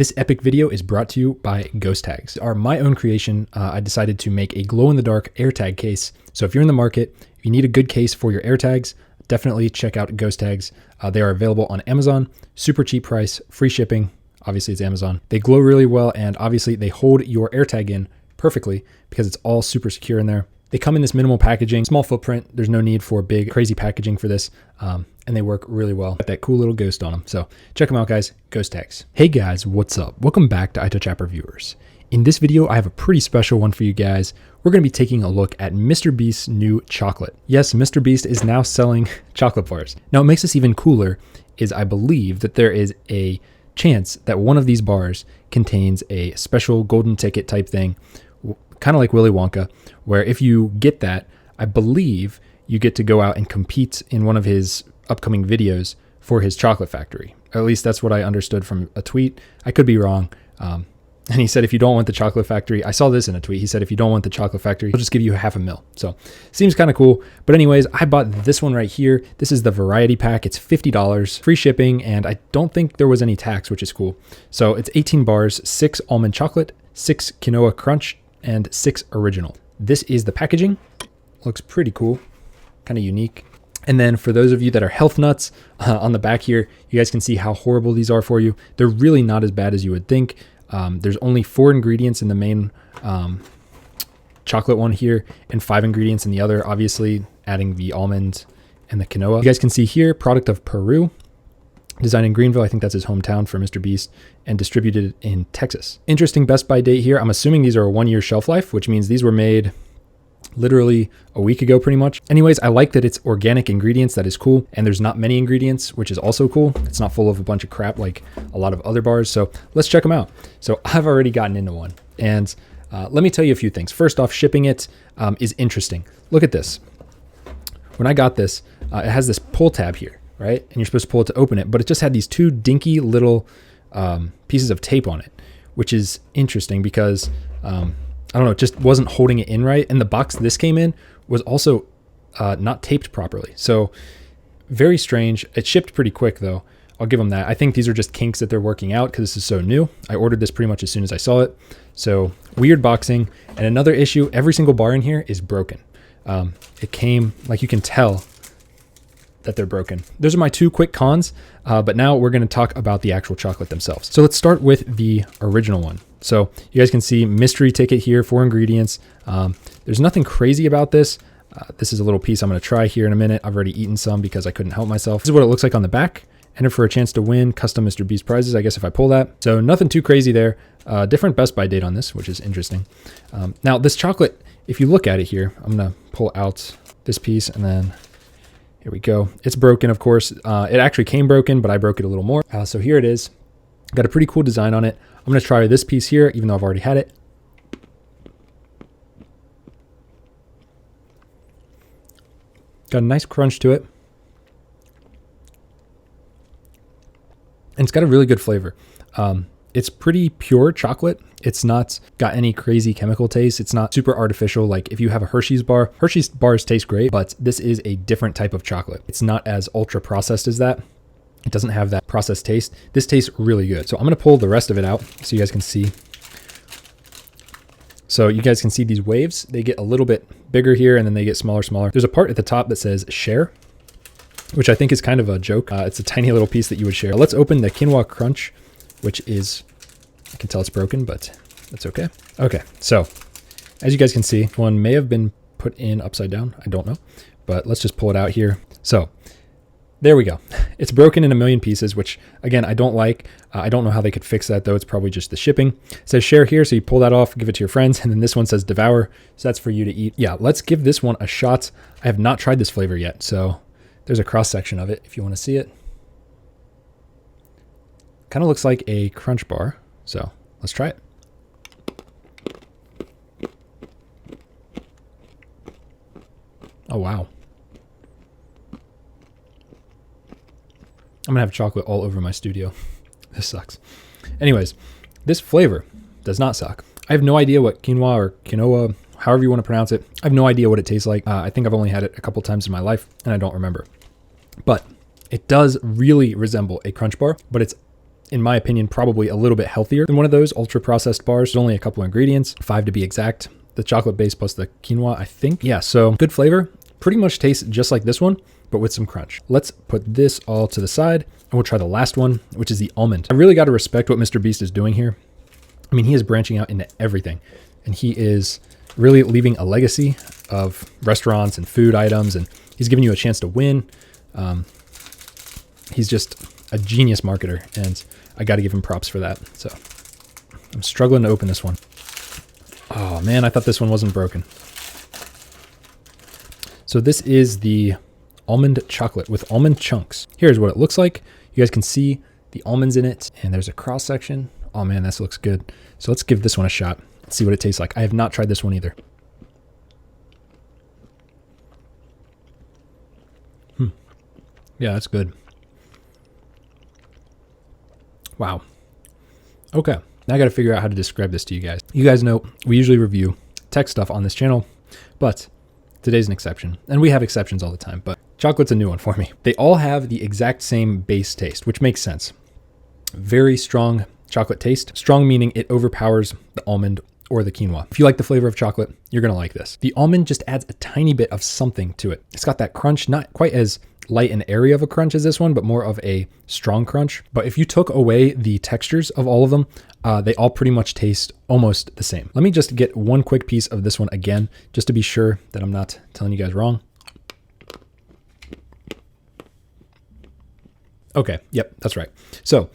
This epic video is brought to you by GHOSTAGS. Are my own creation. I decided to make a glow-in-the-dark AirTag case. So if you're in the market, if you need a good case for your AirTags, definitely check out GHOSTAGS. They are available on Amazon, super cheap price, free shipping. Obviously it's Amazon. They glow really well, and obviously they hold your AirTag in perfectly because it's all super secure in there. They come in this minimal packaging, small footprint. There's no need for big, crazy packaging for this. And they work really well. Got that cool little ghost on them. So check them out, guys. GHOSTAGS. Hey guys, what's up? Welcome back to Untitled Chapter viewers. In this video, I have a pretty special one for you guys. We're going to be taking a look at Mr. Beast's new chocolate. Yes, Mr. Beast is now selling chocolate bars. Now, what makes this even cooler is I believe that there is a chance that one of these bars contains a special golden ticket type thing, kind of like Willy Wonka, where if you get that, I believe you get to go out and compete in one of his upcoming videos for his chocolate factory. At least that's what I understood from a tweet. I could be wrong. And he said, if you don't want the chocolate factory, I saw this in a tweet. He said, if you don't want the chocolate factory, he'll just give you $500,000. So seems kind of cool. But anyways, I bought this one right here. This is the variety pack. It's $50, free shipping. And I don't think there was any tax, which is cool. So it's 18 bars, 6 almond chocolate, 6 Quinoa Crunch, and 6 original. This is the packaging. Looks pretty cool, kind of unique. And then for those of you that are health nuts, on the back here, you guys can see how horrible these are for you. They're really not as bad as you would think. There's only 4 ingredients in the main chocolate one here and 5 ingredients in the other, obviously adding the almond and the quinoa. You guys can see here, product of Peru, designed in Greenville. I think that's his hometown for Mr. Beast, and distributed in Texas. Interesting Best By date here. I'm assuming these are a 1-year shelf life, which means these were made literally a week ago pretty much. Anyways, I like that it's organic ingredients. That is cool. And there's not many ingredients, which is also cool. It's not full of a bunch of crap like a lot of other bars. So let's check them out. So I've already gotten into one, and let me tell you a few things. First off, shipping it is interesting. Look at this. When I got this, it has this pull tab here, right? And you're supposed to pull it to open it, but it just had these 2 dinky little pieces of tape on it, which is interesting because I don't know, it just wasn't holding it in right. And the box this came in was also not taped properly. So very strange. It shipped pretty quick though. I'll give them that. I think these are just kinks that they're working out because this is so new. I ordered this pretty much as soon as I saw it. So weird boxing. And another issue, every single bar in here is broken. It came, like you can tell that they're broken. Those are my 2 quick cons, but now we're going to talk about the actual chocolate themselves. So let's start with the original one. So you guys can see mystery ticket here, 4 ingredients. There's nothing crazy about this. This is a little piece I'm going to try here in a minute. I've already eaten some because I couldn't help myself. This is what it looks like on the back. Enter for a chance to win custom Mr. Beast prizes, I guess, if I pull that. So nothing too crazy there. Different Best By date on this, which is interesting. Now this chocolate, if you look at it here, I'm going to pull out this piece and then here we go. It's broken, of course. It actually came broken, but I broke it a little more. So here it is. Got a pretty cool design on it. I'm going to try this piece here, even though I've already had it. Got a nice crunch to it. And it's got a really good flavor. It's pretty pure chocolate. It's not got any crazy chemical taste. It's not super artificial. Like if you have a Hershey's bar, Hershey's bars taste great, but this is a different type of chocolate. It's not as ultra processed as that. It doesn't have that processed taste. This tastes really good. So I'm going to pull the rest of it out so you guys can see. So you guys can see these waves. They get a little bit bigger here and then they get smaller. There's a part at the top that says share, which I think is kind of a joke. It's a tiny little piece that you would share. Let's open the Quinoa Crunch, which is, I can tell it's broken, but that's okay. Okay, so as you guys can see, one may have been put in upside down. I don't know, but let's just pull it out here. So there we go. It's broken in a million pieces, which again, I don't like. I don't know how they could fix that though. It's probably just the shipping. It says share here. So you pull that off, give it to your friends. And then this one says devour. So that's for you to eat. Yeah, let's give this one a shot. I have not tried this flavor yet. So there's a cross section of it if you want to see it. Kind of looks like a crunch bar. So let's try it. Oh, wow. I'm gonna have chocolate all over my studio. This sucks. Anyways, this flavor does not suck. I have no idea what quinoa or quinoa, however you want to pronounce it. I have no idea what it tastes like. I think I've only had it a couple times in my life and I don't remember. But it does really resemble a crunch bar, but it's in my opinion, probably a little bit healthier than one of those ultra processed bars. There's only a couple ingredients, 5 to be exact. The chocolate base plus the quinoa, I think. Yeah, so good flavor. Pretty much tastes just like this one, but with some crunch. Let's put this all to the side and we'll try the last one, which is the almond. I really got to respect what Mr. Beast is doing here. I mean, he is branching out into everything, and he is really leaving a legacy of restaurants and food items, and he's giving you a chance to win. He's just a genius marketer, and I got to give him props for that. So I'm struggling to open this one. Oh man, I thought this one wasn't broken. So this is the almond chocolate with almond chunks. Here's what it looks like. You guys can see the almonds in it, and there's a cross section. Oh man, this looks good. So let's give this one a shot. Let's see what it tastes like. I have not tried this one either. Yeah, that's good. Wow. Okay, now I got to figure out how to describe this to you guys. You guys know we usually review tech stuff on this channel, but today's an exception. And we have exceptions all the time, but chocolate's a new one for me. They all have the exact same base taste, which makes sense. Very strong chocolate taste. Strong meaning it overpowers the almond or the quinoa. If you like the flavor of chocolate, you're gonna like this. The almond just adds a tiny bit of something to it. It's got that crunch, not quite as light and airy of a crunch as this one, but more of a strong crunch. But if you took away the textures of all of them, they all pretty much taste almost the same. Let me just get one quick piece of this one again, just to be sure that I'm not telling you guys wrong. Okay, yep, that's right. So,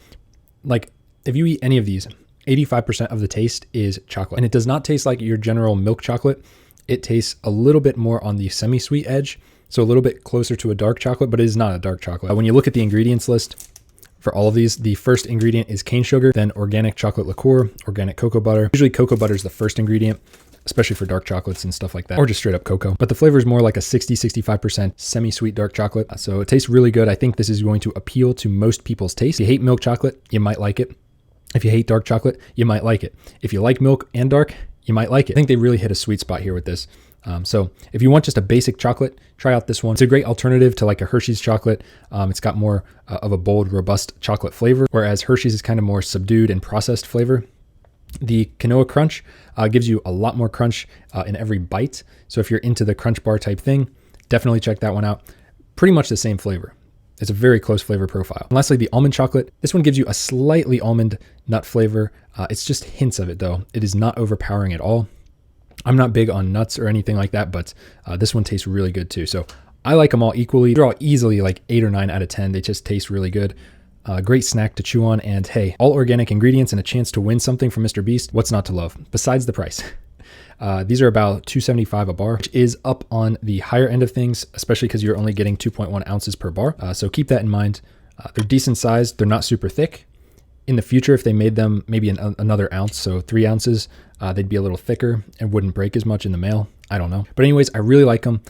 like, if you eat any of these, 85% of the taste is chocolate. And it does not taste like your general milk chocolate. It tastes a little bit more on the semi-sweet edge, so a little bit closer to a dark chocolate, but it is not a dark chocolate. When you look at the ingredients list for all of these, the first ingredient is cane sugar, then organic chocolate liqueur, organic cocoa butter. Usually cocoa butter is the first ingredient, especially for dark chocolates and stuff like that, or just straight up cocoa. But the flavor is more like a 60-65% semi-sweet dark chocolate. So it tastes really good. I think this is going to appeal to most people's taste. If you hate milk chocolate, you might like it. If you hate dark chocolate, you might like it. If you like milk and dark, you might like it. I think they really hit a sweet spot here with this. So if you want just a basic chocolate, try out this one. It's a great alternative to like a Hershey's chocolate. It's got more of a bold, robust chocolate flavor, whereas Hershey's is kind of more subdued and processed flavor. The Quinoa Crunch gives you a lot more crunch in every bite. So if you're into the crunch bar type thing, definitely check that one out. Pretty much the same flavor. It's a very close flavor profile. And lastly, the almond chocolate. This one gives you a slightly almond nut flavor. It's just hints of it though. It is not overpowering at all. I'm not big on nuts or anything like that, but this one tastes really good too. So I like them all equally. They're all easily like 8 or 9 out of 10. They just taste really good. Great snack to chew on. And hey, all organic ingredients and a chance to win something from Mr. Beast. What's not to love? Besides the price. These are about $2.75 a bar, which is up on the higher end of things, especially because you're only getting 2.1 ounces per bar. So keep that in mind. They're decent sized. They're not super thick. In the future, if they made them maybe another ounce, so 3 ounces, they'd be a little thicker and wouldn't break as much in the mail. I don't know. But anyways, I really like them.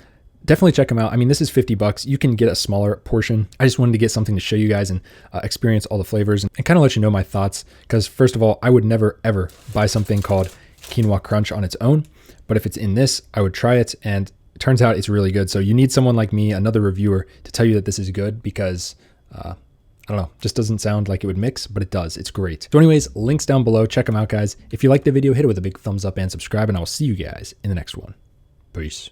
Definitely check them out. I mean, this is $50. You can get a smaller portion. I just wanted to get something to show you guys and experience all the flavors and kind of let you know my thoughts. Because first of all, I would never, ever buy something called Quinoa Crunch on its own. But if it's in this, I would try it. And it turns out it's really good. So you need someone like me, another reviewer, to tell you that this is good because I don't know, just doesn't sound like it would mix, but it does. It's great. So anyways, links down below. Check them out, guys. If you like the video, hit it with a big thumbs up and subscribe, and I will see you guys in the next one. Peace.